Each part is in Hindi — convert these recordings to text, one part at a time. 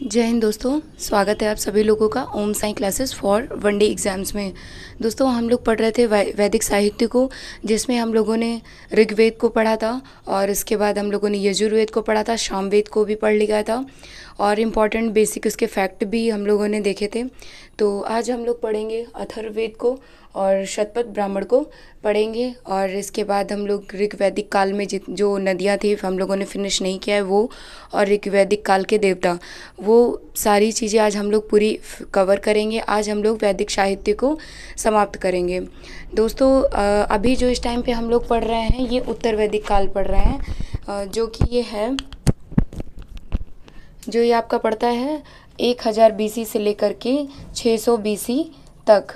जय हिंद दोस्तों। स्वागत है आप सभी लोगों का Om Sai classes for one day exams में। दोस्तों हम लोग पढ़ रहे थे वैदिक साहित्य को, जिसमें हम लोगों ने ऋग्वेद को पढ़ा था और इसके बाद हम लोगों ने यजुर्वेद को पढ़ा था, सामवेद को भी पढ़ लिया था और इम्पॉर्टेंट बेसिक उसके फैक्ट भी हम लोगों ने देखे थे। तो आज हम लोग पढ़ेंगे अथर्ववेद को और शतपथ ब्राह्मण को पढ़ेंगे और इसके बाद हम लोग ऋग्वैदिक काल में जो नदियाँ थी हम लोगों ने फिनिश नहीं किया है वो, और ऋग्वैदिक काल के देवता, वो सारी चीज़ें आज हम लोग पूरी कवर करेंगे। आज हम लोग वैदिक साहित्य को समाप्त करेंगे। दोस्तों अभी जो इस टाइम पे हम लोग पढ़ रहे हैं ये उत्तर वैदिक काल पढ़ रहे हैं, जो कि ये है, जो ये आपका पड़ता है 1000 BC से लेकर के 600 BC तक,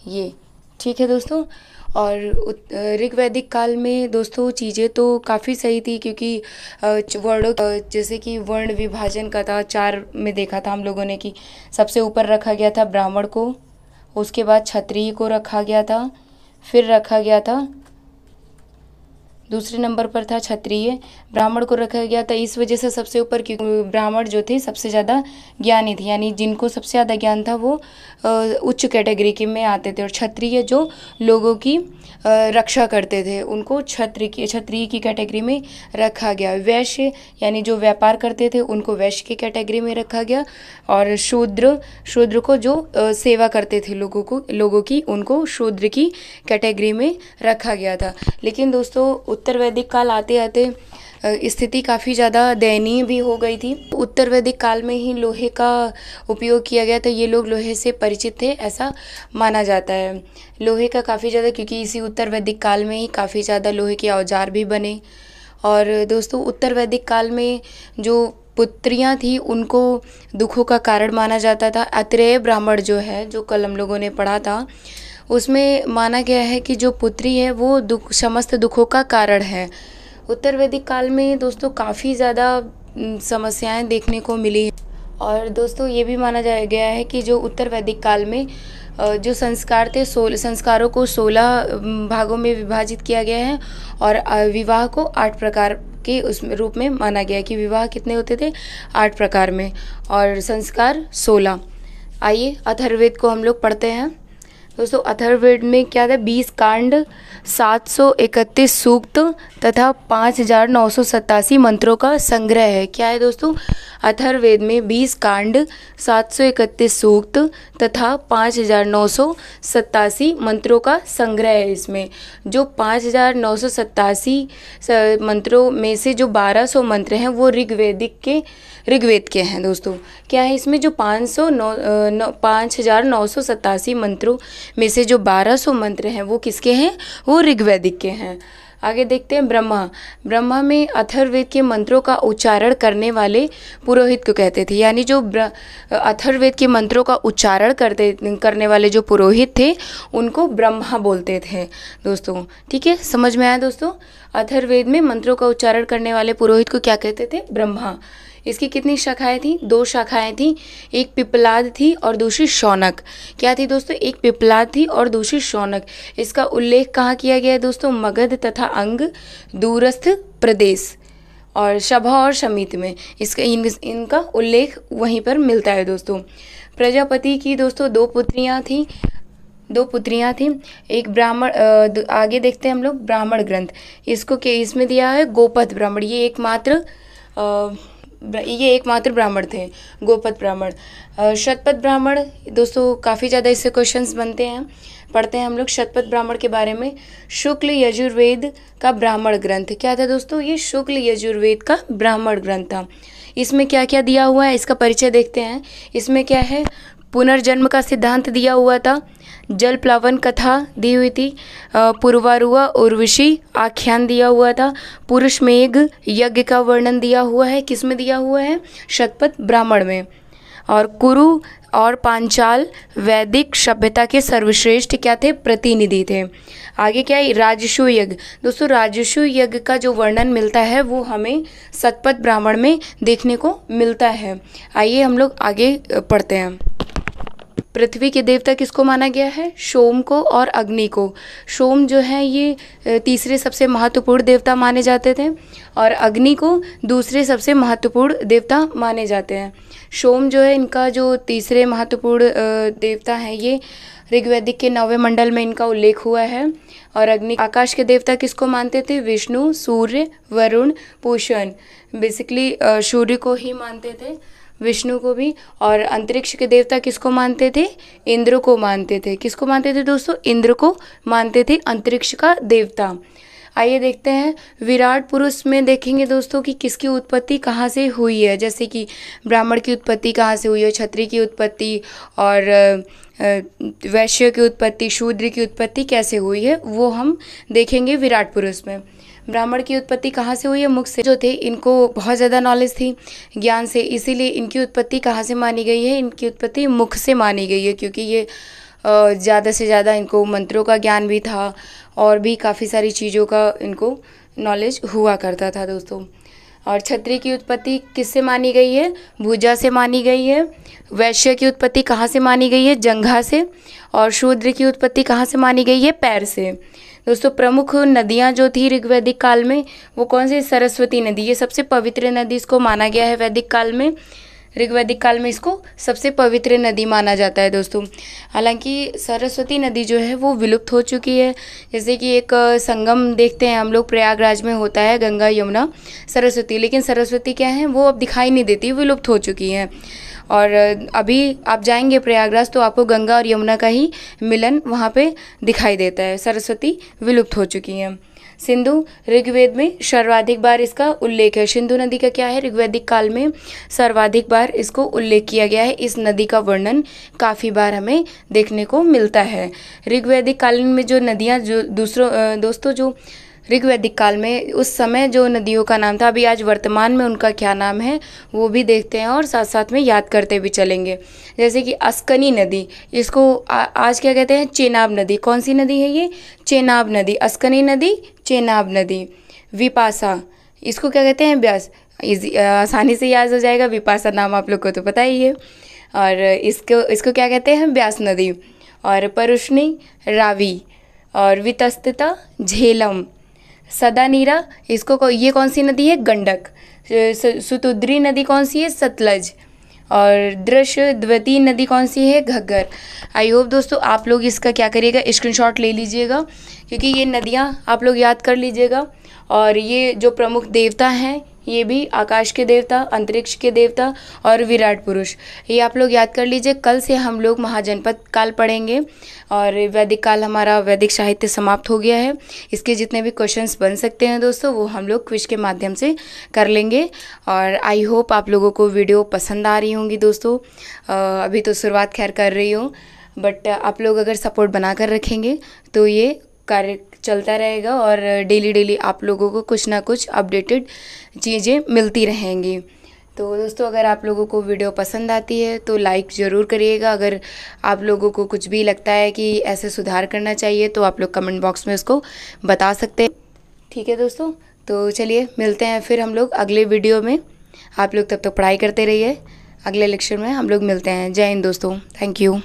ये ठीक है दोस्तों। और ऋग्वैदिक काल में दोस्तों चीज़ें तो काफ़ी सही थी, क्योंकि वर्णों जैसे कि वर्ण विभाजन का था, 4 में देखा था हम लोगों ने कि सबसे ऊपर रखा गया था ब्राह्मण को, उसके बाद क्षत्रिय को रखा गया था, फिर रखा गया था दूसरे नंबर पर था क्षत्रिय, ब्राह्मण को रखा गया था इस वजह से सबसे ऊपर, क्योंकि ब्राह्मण जो थे सबसे ज़्यादा ज्ञानी थे, यानी जिनको सबसे ज़्यादा ज्ञान था वो उच्च कैटेगरी के में आते थे। और क्षत्रिय जो लोगों की रक्षा करते थे उनको क्षत्रिय की कैटेगरी में रखा गया। वैश्य यानी जो व्यापार करते थे उनको वैश्य की कैटेगरी में रखा गया। और शूद्र को जो सेवा करते थे लोगों की, उनको शूद्र की कैटेगरी में रखा गया था। लेकिन दोस्तों उत्तर वैदिक काल आते आते स्थिति काफ़ी ज़्यादा दयनीय भी हो गई थी। उत्तर वैदिक काल में ही लोहे का उपयोग किया गया था, ये लोग लोहे से परिचित थे ऐसा माना जाता है। लोहे का काफ़ी ज़्यादा, क्योंकि इसी उत्तर वैदिक काल में ही काफ़ी ज़्यादा लोहे के औजार भी बने। और दोस्तों उत्तर वैदिक काल में जो पुत्रियां थी उनको दुखों का कारण माना जाता था। अत्रेय ब्राह्मण जो है, जो कल हम लोगों ने पढ़ा था, उसमें माना गया है कि जो पुत्री है वो समस्त दुखों का कारण है। उत्तर वैदिक काल में दोस्तों काफ़ी ज़्यादा समस्याएं देखने को मिली। और दोस्तों ये भी माना गया है कि जो उत्तर वैदिक काल में जो संस्कार थे, संस्कारों को 16 भागों में विभाजित किया गया है और विवाह को 8 प्रकार के उस रूप में माना गया है कि विवाह कितने होते थे, 8 प्रकार में, और संस्कार 16। आइए अथर्ववेद को हम लोग पढ़ते हैं। दोस्तों अथर्ववेद में क्या था, 20 कांड, 731 सूक्त तथा 5987 मंत्रों का संग्रह है। क्या है दोस्तों, अथर्ववेद में 20 कांड, 731 सूक्त तथा 5987 मंत्रों का संग्रह है। इसमें जो 5987 मंत्रों में से जो 1200 मंत्र हैं वो ऋग्वेद के हैं। दोस्तों क्या है, इसमें जो 5987 मंत्रों में से जो 1200 मंत्र हैं वो किसके हैं, वो ऋग्वैदिक के हैं। आगे देखते हैं ब्रह्मा में अथर्ववेद के मंत्रों का उच्चारण करने वाले पुरोहित को कहते थे, यानी जो अथर्ववेद के मंत्रों का उच्चारण करने वाले जो पुरोहित थे उनको ब्रह्मा बोलते थे। दोस्तों ठीक है, समझ में आया दोस्तों। अथर्ववेद में मंत्रों का उच्चारण करने वाले पुरोहित को क्या कहते थे, ब्रह्मा। इसकी कितनी शाखाएं थी, 2 शाखाएं थी, एक पिप्पलाद थी और दूसरी शौनक। क्या थी दोस्तों, एक पिप्पलाद थी और दूसरी शौनक। इसका उल्लेख कहाँ किया गया है दोस्तों, मगध तथा अंग, दूरस्थ प्रदेश और सभा और समिति में इनका उल्लेख वहीं पर मिलता है। दोस्तों प्रजापति की दोस्तों 2 पुत्रियां थी। एक ब्राह्मण, आगे देखते हैं हम लोग ब्राह्मण ग्रंथ, इसमें दिया है गोपथ ब्राह्मण, ये एकमात्र ब्राह्मण थे, गोपथ ब्राह्मण। शतपथ ब्राह्मण दोस्तों काफ़ी ज़्यादा इससे क्वेश्चंस बनते हैं, पढ़ते हैं हम लोग शतपथ ब्राह्मण के बारे में। शुक्ल यजुर्वेद का ब्राह्मण ग्रंथ, क्या था दोस्तों, ये शुक्ल यजुर्वेद का ब्राह्मण ग्रंथ था। इसमें क्या क्या दिया हुआ है इसका परिचय देखते हैं। इसमें क्या है, पुनर्जन्म का सिद्धांत दिया हुआ था, जल प्लावन कथा दी हुई थी, पूर्वारुआ उर्वशी आख्यान दिया हुआ था, पुरुष मेघ यज्ञ का वर्णन दिया हुआ है। किस में दिया हुआ है, शतपथ ब्राह्मण में। और कुरु और पांचाल वैदिक सभ्यता के सर्वश्रेष्ठ क्या थे, प्रतिनिधि थे। आगे क्या है, राजसु यज्ञ। दोस्तों राजसु यज्ञ का जो वर्णन मिलता है वो हमें शतपथ ब्राह्मण में देखने को मिलता है। आइए हम लोग आगे पढ़ते हैं। पृथ्वी के देवता किसको माना गया है? सोम को और अग्नि को। सोम जो है ये तीसरे सबसे महत्वपूर्ण देवता माने जाते थे और अग्नि को दूसरे सबसे महत्वपूर्ण देवता माने जाते हैं। सोम जो है इनका जो तीसरे महत्वपूर्ण देवता है, ये ऋग्वेदिक के 9वें मंडल में इनका उल्लेख हुआ है। और अग्नि आकाश के देवता किसको मानते थे? विष्णु, सूर्य, वरुण, पूषण। बेसिकली सूर्य को ही मानते थे, विष्णु को भी। और अंतरिक्ष के देवता किसको मानते थे? इंद्र को मानते थे। किसको मानते थे दोस्तों? इंद्र को मानते थे अंतरिक्ष का देवता। आइए देखते हैं विराट पुरुष में देखेंगे दोस्तों कि किसकी उत्पत्ति कहाँ से हुई है। जैसे कि ब्राह्मण की उत्पत्ति कहाँ से हुई है, क्षत्रिय की उत्पत्ति और वैश्य की उत्पत्ति, शूद्र की उत्पत्ति कैसे हुई है, वो हम देखेंगे विराट पुरुष में। ब्राह्मण की उत्पत्ति कहाँ से हुई है? मुख से। जो थे इनको बहुत ज़्यादा नॉलेज थी ज्ञान से, इसीलिए इनकी उत्पत्ति कहाँ से मानी गई है? इनकी उत्पत्ति मुख से मानी गई है, क्योंकि ये ज़्यादा से ज़्यादा इनको मंत्रों का ज्ञान भी था और भी काफ़ी सारी चीज़ों का इनको नॉलेज हुआ करता था दोस्तों। और क्षत्रिय की उत्पत्ति किससे मानी गई है? भुजा से मानी गई है। वैश्य की उत्पत्ति कहाँ से मानी गई है? जंघा से। और शूद्र की उत्पत्ति कहाँ से मानी गई है? पैर से। दोस्तों प्रमुख नदियाँ जो थी ऋग्वैदिक काल में वो कौन सी? सरस्वती नदी, ये सबसे पवित्र नदी इसको माना गया है वैदिक काल में। ऋग्वैदिक काल में इसको सबसे पवित्र नदी माना जाता है दोस्तों। हालांकि सरस्वती नदी जो है वो विलुप्त हो चुकी है। जैसे कि एक संगम देखते हैं हम लोग, प्रयागराज में होता है गंगा यमुना सरस्वती, लेकिन सरस्वती क्या है वो अब दिखाई नहीं देती, विलुप्त हो चुकी है। और अभी आप जाएंगे प्रयागराज तो आपको गंगा और यमुना का ही मिलन वहाँ पे दिखाई देता है। सरस्वती विलुप्त हो चुकी है। सिंधु ऋग्वेद में सर्वाधिक बार इसका उल्लेख है। सिंधु नदी का क्या है? ऋग्वैदिक काल में सर्वाधिक बार इसको उल्लेख किया गया है। इस नदी का वर्णन काफ़ी बार हमें देखने को मिलता है। ऋग्वैदिक काल में जो नदियाँ जो दोस्तों जो ऋग्वैदिक काल में उस समय जो नदियों का नाम था, अभी आज वर्तमान में उनका क्या नाम है वो भी देखते हैं और साथ साथ में याद करते भी चलेंगे। जैसे कि अस्कनी नदी, इसको आज क्या कहते हैं? चेनाब नदी। कौन सी नदी है ये? चेनाब नदी। अस्कनी नदी, चेनाब नदी। विपाशा, इसको क्या कहते हैं? ब्यास। आसानी से याद हो जाएगा, विपाशा नाम आप लोग को तो पता ही है। और इसको क्या कहते हैं? ब्यास नदी। और परुष्णी, रावी। और वितस्तिता, झेलम। सदानीरा, इसको ये कौन सी नदी है? गंडक। सुतुद्री नदी कौन सी है? सतलज। और दृश्य द्वितीय नदी कौन सी है? घग्गर। आई होप दोस्तों आप लोग इसका क्या करिएगा, स्क्रीनशॉट ले लीजिएगा, क्योंकि ये नदियाँ आप लोग याद कर लीजिएगा। और ये जो प्रमुख देवता हैं ये भी आकाश के देवता, अंतरिक्ष के देवता और विराट पुरुष, ये आप लोग याद कर लीजिए। कल से हम लोग महाजनपद काल पढ़ेंगे और वैदिक काल, हमारा वैदिक साहित्य समाप्त हो गया है। इसके जितने भी क्वेश्चंस बन सकते हैं दोस्तों वो हम लोग क्विज के माध्यम से कर लेंगे। और आई होप आप लोगों को वीडियो पसंद आ रही होंगी दोस्तों। अभी तो शुरुआत खैर कर रही हूँ, बट आप लोग अगर सपोर्ट बना कर रखेंगे तो ये कार्य चलता रहेगा और डेली आप लोगों को कुछ ना कुछ अपडेटेड चीज़ें मिलती रहेंगी। तो दोस्तों अगर आप लोगों को वीडियो पसंद आती है तो लाइक ज़रूर करिएगा। अगर आप लोगों को कुछ भी लगता है कि ऐसे सुधार करना चाहिए तो आप लोग कमेंट बॉक्स में उसको बता सकते हैं। ठीक है दोस्तों, तो चलिए मिलते हैं फिर हम लोग अगले वीडियो में। आप लोग तब तक पढ़ाई करते रहिए। अगले लेक्चर में हम लोग मिलते हैं। जय हिंद दोस्तों, थैंक यू।